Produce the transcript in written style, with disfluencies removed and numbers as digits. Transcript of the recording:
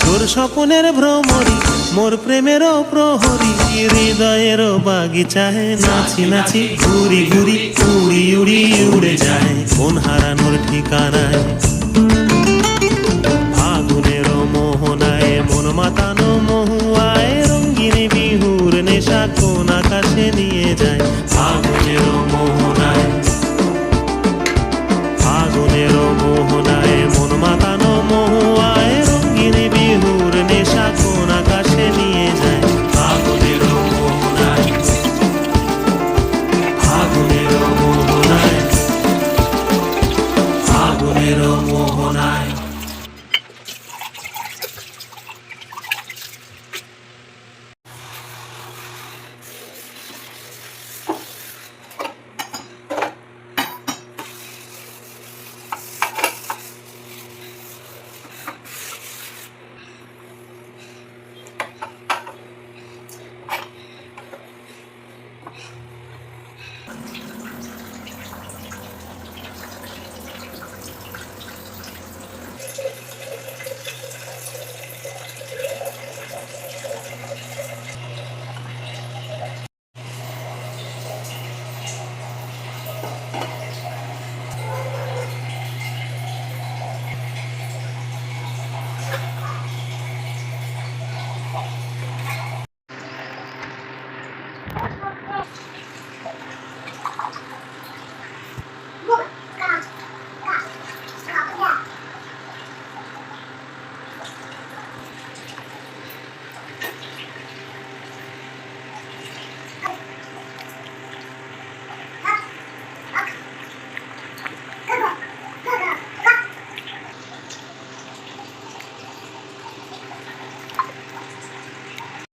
তোর স্বপনের ভ্রমরি মোর প্রেমেরও প্রহরী, হৃদয়েরও বাগিচায় নাচি নাচি ঘুরি ঘুরি উড়ি উড়ি উড়ে যায় কোন হারানোর ঠিকানায়। ফাগুনেরও মোহনায় মন মাতানো